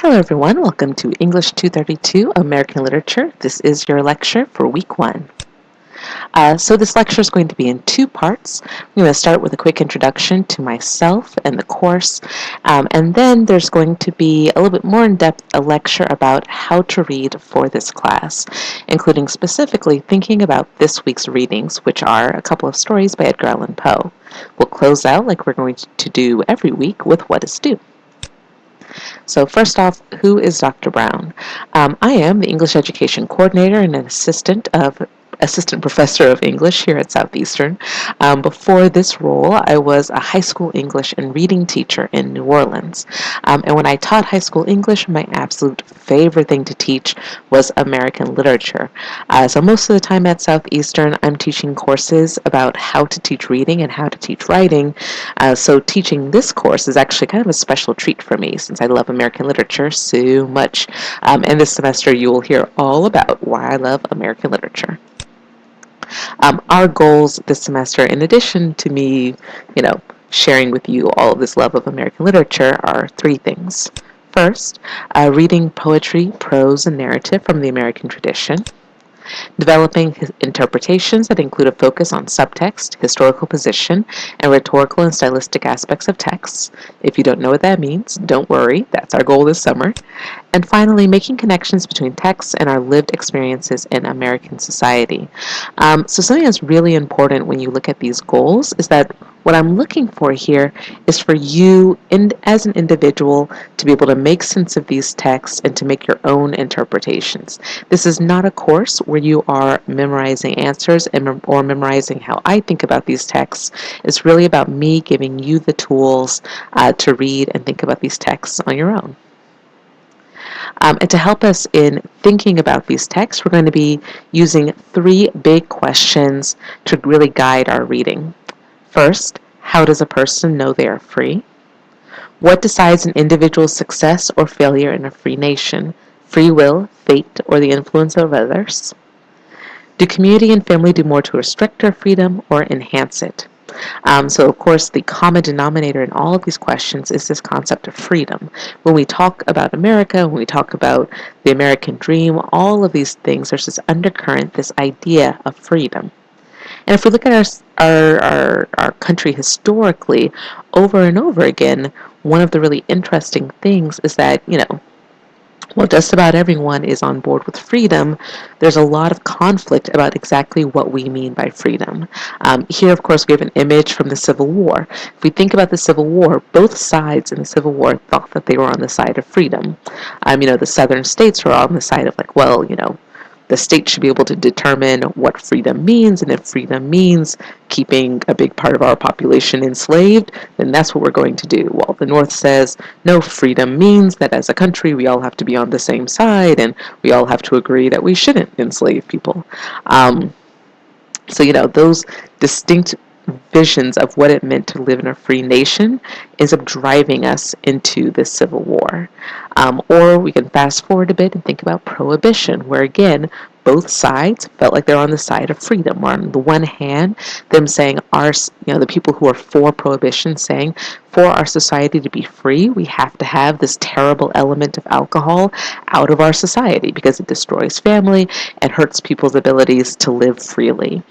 Hello everyone, welcome to English 232 American Literature. This is your lecture for week 1. So this lecture is going to be in 2 parts. I'm going to start with a quick introduction to myself and the course, and then there's going to be a little bit more in-depth a lecture about how to read for this class, including specifically thinking about this week's readings, which are a couple of stories by Edgar Allan Poe. We'll close out like we're going to do every week with What is Due. So first off, who is Dr. Brown? I am the English Education Coordinator and an assistant professor of English here at Southeastern. Before this role, I was a high school English and reading teacher in New Orleans. And when I taught high school English, my absolute favorite thing to teach was American literature. So most of the time at Southeastern, I'm teaching courses about how to teach reading and how to teach writing. So teaching this course is actually kind of a special treat for me since I love American literature so much. And this semester, you will hear all about why I love American literature. Our goals this semester, in addition to me, sharing with you all of this love of American literature, are 3 things. First, reading poetry, prose, and narrative from the American tradition. Developing interpretations that include a focus on subtext, historical position, and rhetorical and stylistic aspects of texts. If you don't know what that means, don't worry, that's our goal this summer. And finally, making connections between texts and our lived experiences in American society. So something that's really important when you look at these goals is that what I'm looking for here is for you, as an individual, to be able to make sense of these texts and to make your own interpretations. This is not a course where you are memorizing answers or memorizing how I think about these texts. It's really about me giving you the tools to read and think about these texts on your own. And to help us in thinking about these texts, we're going to be using 3 big questions to really guide our reading. First, how does a person know they are free? What decides an individual's success or failure in a free nation? Free will, fate, or the influence of others? Do community and family do more to restrict our freedom or enhance it? So, of course, the common denominator in all of these questions is this concept of freedom. When we talk about America, when we talk about the American dream, all of these things, there's this undercurrent, this idea of freedom. And if we look at our country historically, over and over again, one of the really interesting things is that, while just about everyone is on board with freedom, there's a lot of conflict about exactly what we mean by freedom. Here, of course, we have an image from the Civil War. If we think about the Civil War, both sides in the Civil War thought that they were on the side of freedom. The southern states were on the side of the state should be able to determine what freedom means, and if freedom means keeping a big part of our population enslaved, then that's what we're going to do. Well, the North says, no, freedom means that as a country we all have to be on the same side, and we all have to agree that we shouldn't enslave people. Those distinct visions of what it meant to live in a free nation ends up driving us into this Civil War. Or we can fast forward a bit and think about Prohibition, where again, both sides felt like they're on the side of freedom. Where on the one hand, them saying the people who are for Prohibition saying, for our society to be free, we have to have this terrible element of alcohol out of our society because it destroys family and hurts people's abilities to live freely.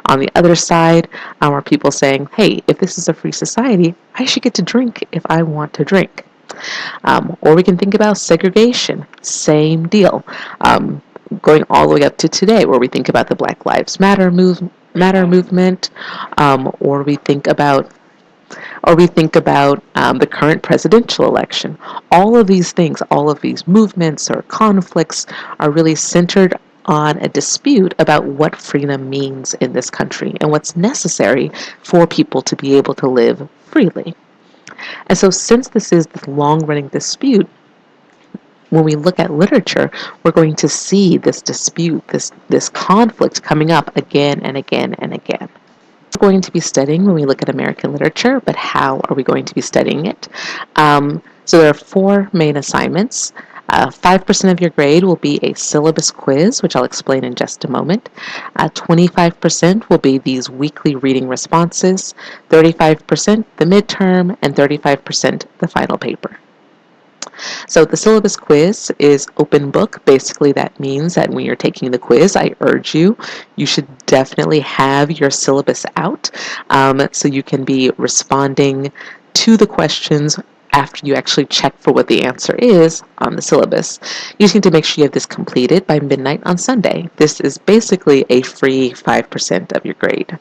On the other side, are people saying, hey, if this is a free society, I should get to drink if I want to drink. Or we can think about segregation. Same deal. Going all the way up to today, where we think about the Black Lives Matter movement, or we think about the current presidential election. All of these things, all of these movements or conflicts are really centered on a dispute about what freedom means in this country and what's necessary for people to be able to live freely. And so since this is this long-running dispute, when we look at literature, we're going to see this dispute, this conflict coming up again and again and again. We're going to be studying when we look at American literature, but how are we going to be studying it? So there are 4 main assignments. 5% of your grade will be a syllabus quiz, which I'll explain in just a moment. 25% will be these weekly reading responses, 35% the midterm, and 35% the final paper. So the syllabus quiz is open book. Basically, that means that when you're taking the quiz, I urge you should definitely have your syllabus out, so you can be responding to the questions after you actually check for what the answer is on the syllabus. You just need to make sure you have this completed by midnight on Sunday. This is basically a free 5% of your grade.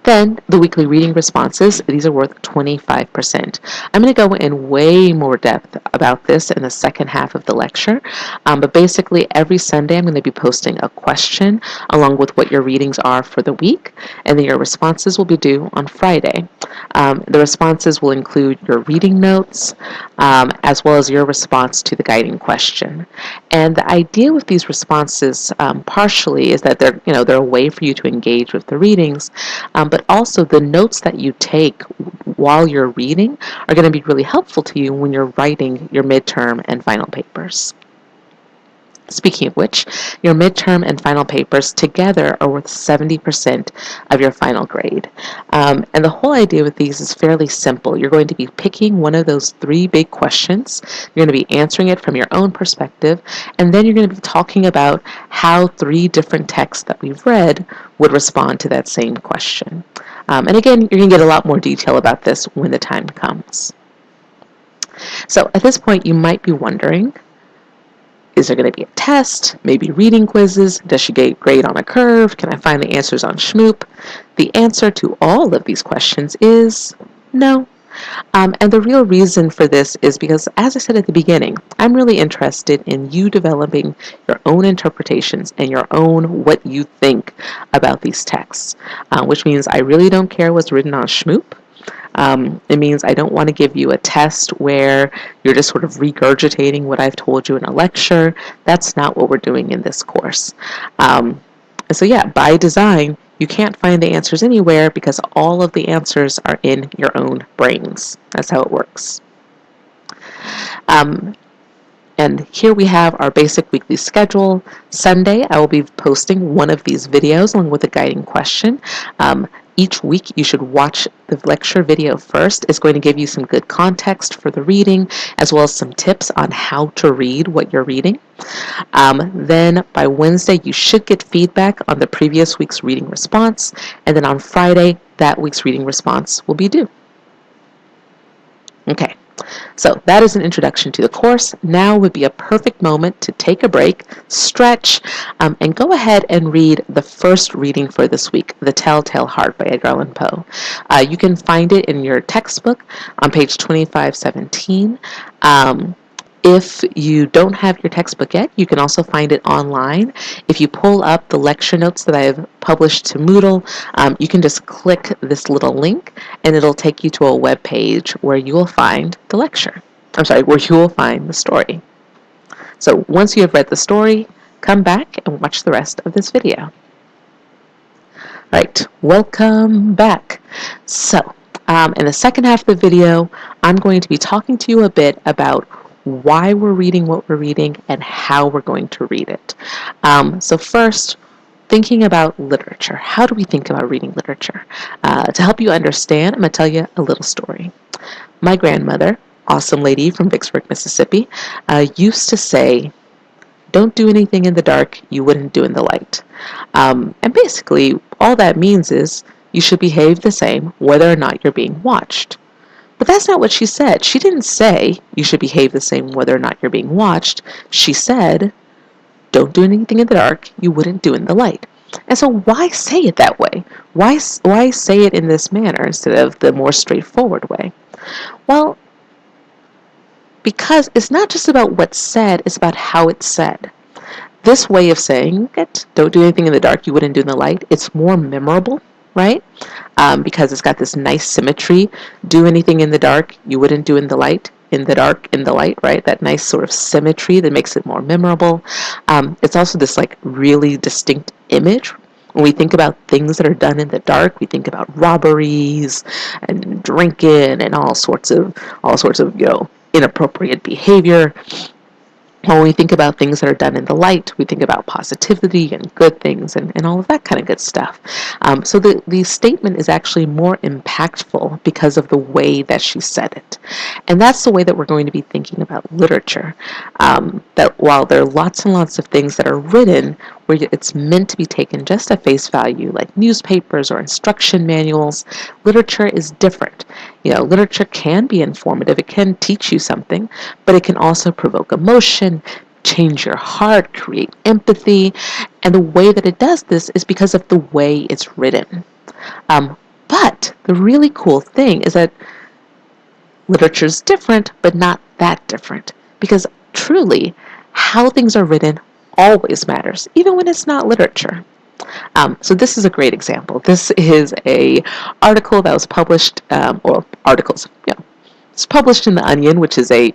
Then the weekly reading responses, these are worth 25%. I'm going to go in way more depth about this in the second half of the lecture, but basically every Sunday I'm going to be posting a question along with what your readings are for the week, and then your responses will be due on Friday. The responses will include your reading notes, as well as your response to the guiding question. And the idea with these responses, partially, is that they're a way for you to engage with the readings, but also the notes that you take while you're reading are going to be really helpful to you when you're writing your midterm and final papers. Speaking of which, your midterm and final papers together are worth 70% of your final grade. And the whole idea with these is fairly simple. You're going to be picking one of those three big questions. You're going to be answering it from your own perspective, and then you're going to be talking about how three different texts that we've read would respond to that same question. And again, you're going to get a lot more detail about this when the time comes. So at this point, you might be wondering, is there going to be a test? Maybe reading quizzes? Does she get grade on a curve? Can I find the answers on Schmoop? The answer to all of these questions is no. And the real reason for this is because, as I said at the beginning, I'm really interested in you developing your own interpretations and your own what you think about these texts, which means I really don't care what's written on Schmoop. It means I don't want to give you a test where you're just sort of regurgitating what I've told you in a lecture. That's not what we're doing in this course. And so yeah, by design, you can't find the answers anywhere because all of the answers are in your own brains. That's how it works. And here we have our basic weekly schedule. Sunday, I will be posting one of these videos along with a guiding question. Each week, you should watch the lecture video first. It's going to give you some good context for the reading, as well as some tips on how to read what you're reading. Then by Wednesday, you should get feedback on the previous week's reading response. And then on Friday, that week's reading response will be due. Okay. So that is an introduction to the course. Now would be a perfect moment to take a break, stretch, and go ahead and read the first reading for this week, The Telltale Heart by Edgar Allan Poe. You can find it in your textbook on page 2517. If you don't have your textbook yet, you can also find it online. If you pull up the lecture notes that I have published to Moodle, you can just click this little link and it'll take you to a web page where you will find the lecture. Where you will find the story. So once you have read the story, come back and watch the rest of this video. Right, welcome back. So, in the second half of the video, I'm going to be talking to you a bit about why we're reading what we're reading and how we're going to read it. So first, thinking about literature. How do we think about reading literature? To help you understand, I'm going to tell you a little story. My grandmother, awesome lady from Vicksburg, Mississippi, used to say, "Don't do anything in the dark you wouldn't do in the light." And basically, all that means is you should behave the same whether or not you're being watched. But that's not what she said. She didn't say you should behave the same whether or not you're being watched. She said, don't do anything in the dark you wouldn't do in the light. And so why say it that way? Why say it in this manner instead of the more straightforward way? Well, because it's not just about what's said, it's about how it's said. This way of saying it, don't do anything in the dark you wouldn't do in the light, it's more memorable, right? Because it's got this nice symmetry. Do anything in the dark you wouldn't do in the light. In the dark, in the light, right? That nice sort of symmetry that makes it more memorable. It's also this like really distinct image. When we think about things that are done in the dark, we think about robberies and drinking and all sorts of inappropriate behavior. When we think about things that are done in the light, we think about positivity and good things and all of that kind of good stuff. So the statement is actually more impactful because of the way that she said it. And that's the way that we're going to be thinking about literature. That while there are lots and lots of things that are written where it's meant to be taken just at face value, like newspapers or instruction manuals, literature is different. Literature can be informative, it can teach you something, but it can also provoke emotion, change your heart, create empathy. And the way that it does this is because of the way it's written. But the really cool thing is that literature is different, but not that different. Because truly, how things are written always matters, even when it's not literature. So this is a great example. This is a article that was published, or articles, it's published in The Onion, which is a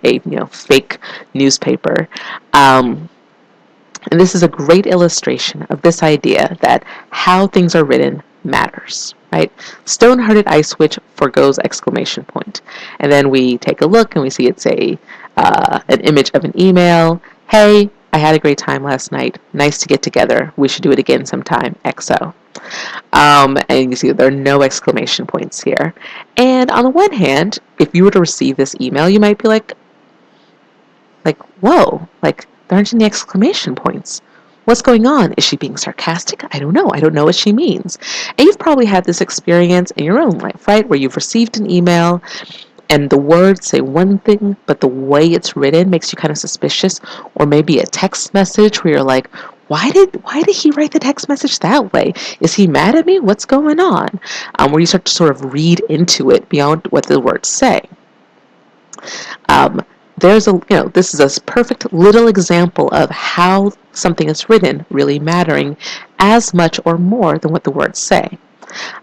fake newspaper. And this is a great illustration of this idea that how things are written matters, right? Stone-hearted ice witch forgoes exclamation point. And then we take a look and we see it's an image of an email. Hey, I had a great time last night. Nice to get together. We should do it again sometime. XO. And you see there are no exclamation points here. And on the one hand, if you were to receive this email, you might be like, whoa, there aren't any exclamation points. What's going on? Is she being sarcastic? I don't know. I don't know what she means. And you've probably had this experience in your own life, right? Where you've received an email and the words say one thing, but the way it's written makes you kind of suspicious. Or maybe a text message where you're like, why did he write the text message that way? Is he mad at me? What's going on? Where you start to sort of read into it beyond what the words say. This is a perfect little example of how something is written really mattering as much or more than what the words say.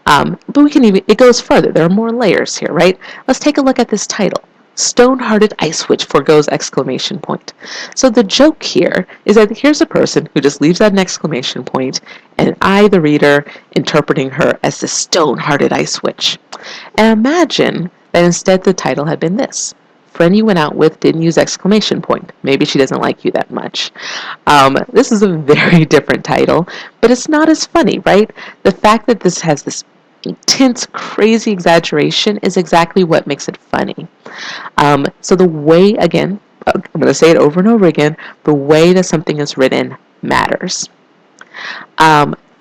But it goes further. There are more layers here, right? Let's take a look at this title. Stone-hearted ice witch forgoes exclamation point. So the joke here is that here's a person who just leaves out an exclamation point, and I, the reader, interpreting her as the stone-hearted ice witch. And imagine that instead the title had been this. Friend you went out with didn't use exclamation point. Maybe she doesn't like you that much. This is a very different title, but it's not as funny, right? The fact that this has this intense, crazy exaggeration is exactly what makes it funny. So the way, again, I'm going to say it over and over again, the way that something is written matters.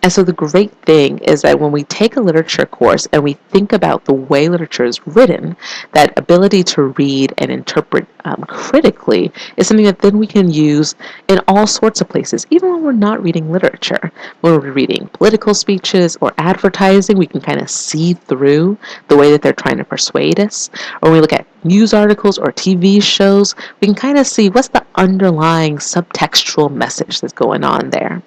And so the great thing is that when we take a literature course and we think about the way literature is written, that ability to read and interpret critically is something that then we can use in all sorts of places, even when we're not reading literature. When we're reading political speeches or advertising, we can kind of see through the way that they're trying to persuade us. Or when we look at news articles or TV shows, we can kind of see what's the underlying subtextual message that's going on there.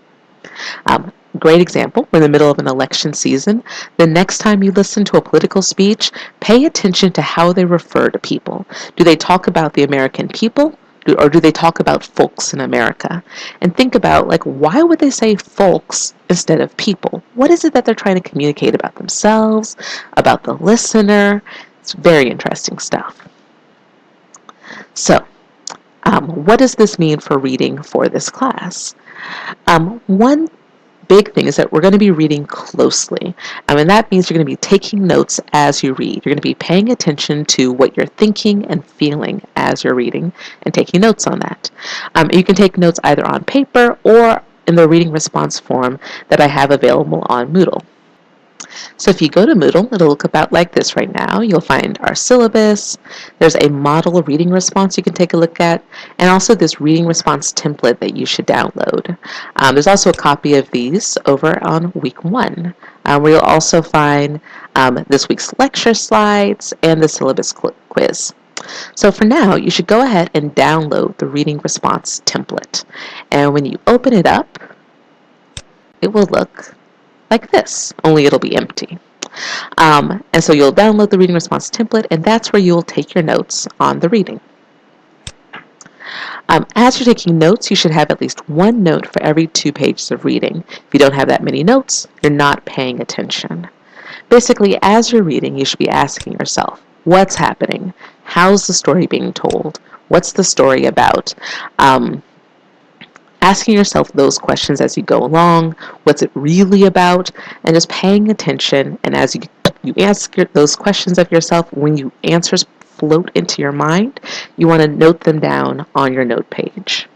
Great example, we're in the middle of an election season. The next time you listen to a political speech, pay attention to how they refer to people. Do they talk about the American people? Or do they talk about folks in America? And think about, why would they say folks instead of people? What is it that they're trying to communicate about themselves, about the listener? It's very interesting stuff. So, what does this mean for reading for this class? One big thing is that we're going to be reading closely. And that means you're going to be taking notes as you read. You're going to be paying attention to what you're thinking and feeling as you're reading and taking notes on that. You can take notes either on paper or in the reading response form that I have available on Moodle. So if you go to Moodle, it'll look about like this right now. You'll find our syllabus. There's a model reading response you can take a look at, and also this reading response template that you should download. There's also a copy of these over on week 1, where you'll also find this week's lecture slides and the syllabus quiz. So for now, you should go ahead and download the reading response template. And when you open it up, it will look like this, only it'll be empty. And so you'll download the reading response template, and that's where you'll take your notes on the reading. As you're taking notes, you should have at least one note for every 2 pages of reading. If you don't have that many notes, you're not paying attention. Basically, as you're reading, you should be asking yourself, what's happening? How's the story being told? What's the story about? asking yourself those questions as you go along. What's it really about? And just paying attention. And as you ask those questions of yourself, when you answers float into your mind, you want to note them down on your note page.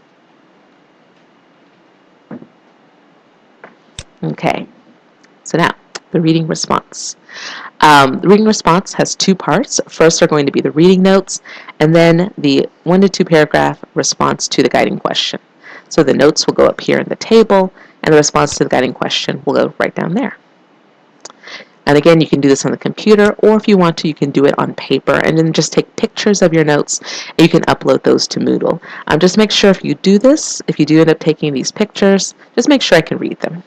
Okay, so now the reading response. The reading response has two parts. First are going to be the reading notes, and then the 1 to 2 paragraph response to the guiding question. So the notes will go up here in the table, and the response to the guiding question will go right down there. And again, you can do this on the computer, or if you want to, you can do it on paper, and then just take pictures of your notes, and you can upload those to Moodle. Just make sure if you do this, if you do end up taking these pictures, just make sure I can read them.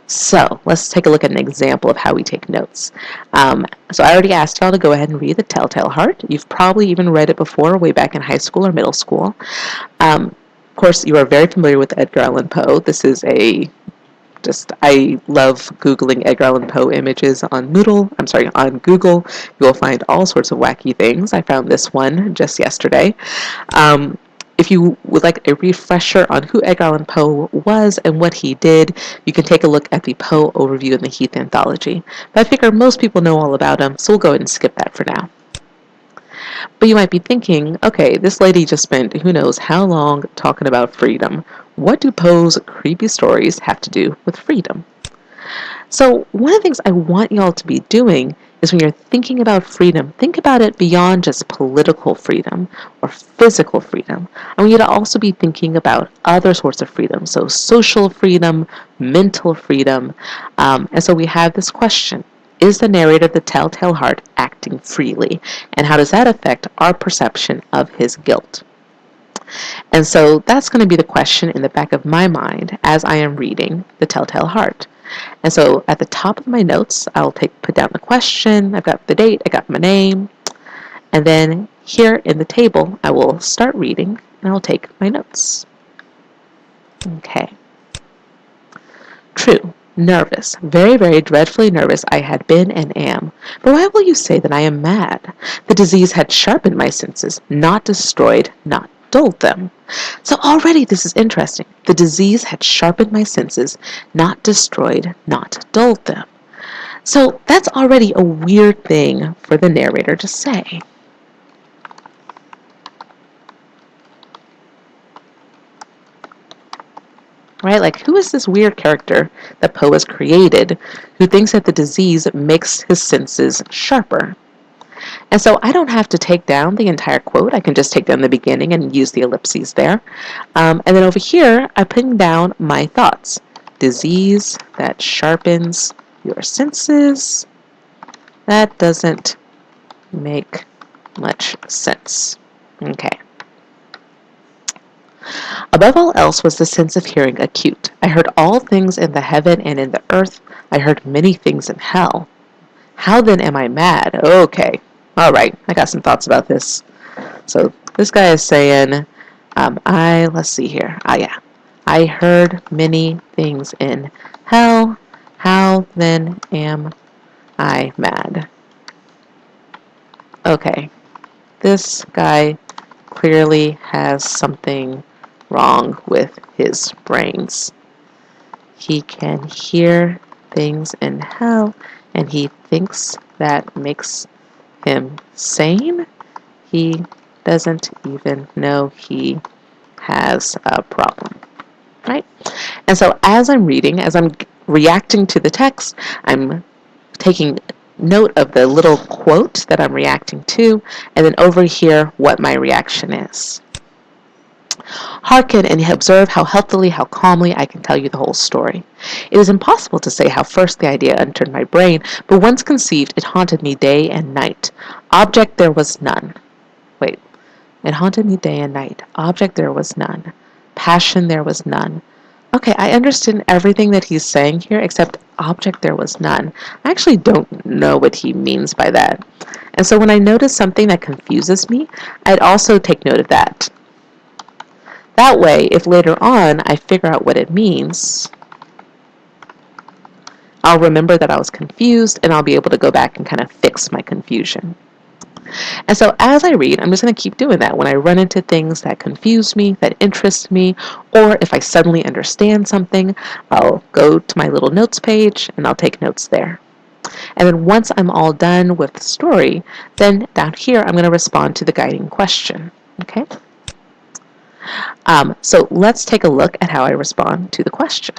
So let's take a look at an example of how we take notes. So I already asked y'all to go ahead and read The Telltale Heart. You've probably even read it before way back in high school or middle school. Of course, you are very familiar with Edgar Allan Poe. This is I love Googling Edgar Allan Poe images on on Google. You will find all sorts of wacky things. I found this one just yesterday. If you would like a refresher on who Edgar Allan Poe was and what he did, you can take a look at the Poe overview in the Heath Anthology. But I figure most people know all about him, so we'll go ahead and skip that for now. But you might be thinking, okay, this lady just spent who knows how long talking about freedom. What do Poe's creepy stories have to do with freedom? So one of the things I want y'all to be doing is when you're thinking about freedom, think about it beyond just political freedom or physical freedom. I want you to also be thinking about other sorts of freedom, so social freedom, mental freedom. And so we have this question. Is the narrator of The Telltale Heart acting freely? And how does that affect our perception of his guilt? And so that's going to be the question in the back of my mind as I am reading The Telltale Heart. And so at the top of my notes, I'll put down the question, I've got the date, I got my name, and then here in the table, I will start reading and I'll take my notes. Okay. True. Nervous. Very, very dreadfully nervous I had been and am. But why will you say that I am mad? The disease had sharpened my senses, not destroyed, not dulled them. So already this is interesting. The disease had sharpened my senses, not destroyed, not dulled them. So that's already a weird thing for the narrator to say. Right? Like, who is this weird character that Poe has created who thinks that the disease makes his senses sharper? And so I don't have to take down the entire quote. I can just take down the beginning and use the ellipses there. And then over here, I'm putting down my thoughts. Disease that sharpens your senses. That doesn't make much sense. Okay. Above all else was the sense of hearing acute. I heard all things in the heaven and in the earth. I heard many things in hell. How then am I mad? Okay. All right. I got some thoughts about this. So this guy is saying, let's see here. Yeah. I heard many things in hell. How then am I mad? Okay. This guy clearly has something wrong with his brains. He can hear things in hell, and he thinks that makes him sane. He doesn't even know he has a problem, right? And so as I'm reading, as I'm reacting to the text, I'm taking note of the little quote that I'm reacting to, and then over here, what my reaction is. Hearken and observe how healthily, how calmly I can tell you the whole story. It is impossible to say how first the idea entered my brain, but once conceived, it haunted me day and night. Object there was none. Wait. It haunted me day and night. Object there was none. Passion there was none. Okay, I understand everything that he's saying here, except object there was none. I actually don't know what he means by that. And so when I notice something that confuses me, I'd also take note of that. That way, if later on I figure out what it means, I'll remember that I was confused and I'll be able to go back and kind of fix my confusion. And so as I read, I'm just going to keep doing that. When I run into things that confuse me, that interest me, or if I suddenly understand something, I'll go to my little notes page and I'll take notes there. And then once I'm all done with the story, then down here I'm going to respond to the guiding question. Okay? So let's take a look at how I respond to the question.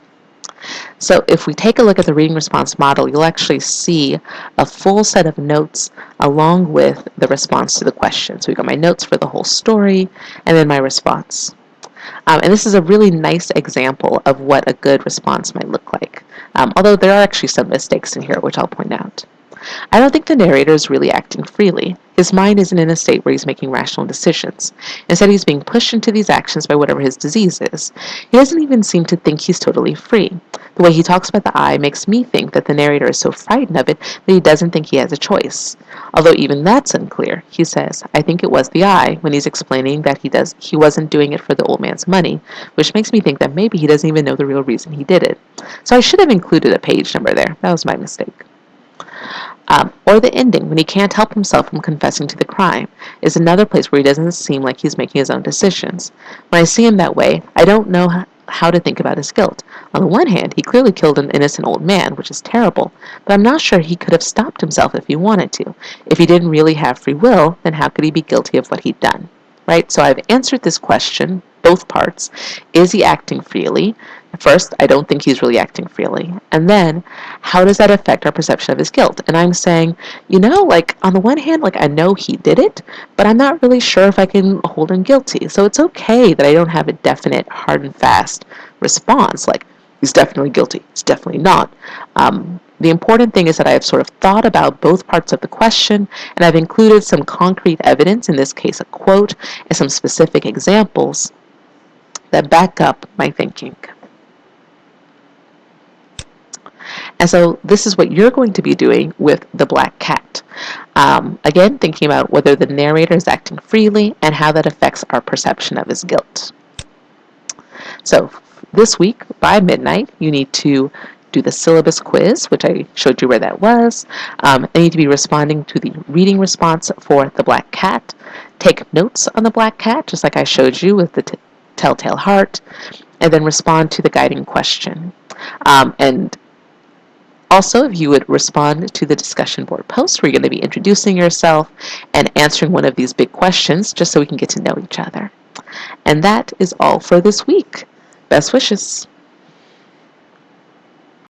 So if we take a look at the reading response model, you'll actually see a full set of notes along with the response to the question. So we've got my notes for the whole story and then my response. And this is a really nice example of what a good response might look like. Although there are actually some mistakes in here, which I'll point out. I don't think the narrator is really acting freely. His mind isn't in a state where he's making rational decisions. Instead, he's being pushed into these actions by whatever his disease is. He doesn't even seem to think he's totally free. The way he talks about the eye makes me think that the narrator is so frightened of it that he doesn't think he has a choice. Although even that's unclear. He says, "I think it was the eye," when he's explaining that he wasn't doing it for the old man's money, which makes me think that maybe he doesn't even know the real reason he did it. So I should have included a page number there. That was my mistake. Or the ending, when he can't help himself from confessing to the crime, is another place where he doesn't seem like he's making his own decisions. When I see him that way, I don't know how to think about his guilt. On the one hand, he clearly killed an innocent old man, which is terrible, but I'm not sure he could have stopped himself if he wanted to. If he didn't really have free will, then how could he be guilty of what he'd done? Right? So I've answered this question, both parts. Is he acting freely? First, I don't think he's really acting freely. And then, how does that affect our perception of his guilt? And I'm saying, like, on the one hand, like, I know he did it, but I'm not really sure if I can hold him guilty. So it's okay that I don't have a definite, hard and fast response, like, he's definitely guilty, he's definitely not. The important thing is that I have sort of thought about both parts of the question, and I've included some concrete evidence, in this case a quote, and some specific examples that back up my thinking. And so this is what you're going to be doing with the black cat. Again, thinking about whether the narrator is acting freely and how that affects our perception of his guilt. So this week, by midnight, you need to do the syllabus quiz, which I showed you where that was. I need to be responding to the reading response for the black cat. Take notes on the black cat, just like I showed you with the telltale heart, and then respond to the guiding question. And also, if you would respond to the discussion board post, where you're going to be introducing yourself and answering one of these big questions, just so we can get to know each other. And that is all for this week. Best wishes.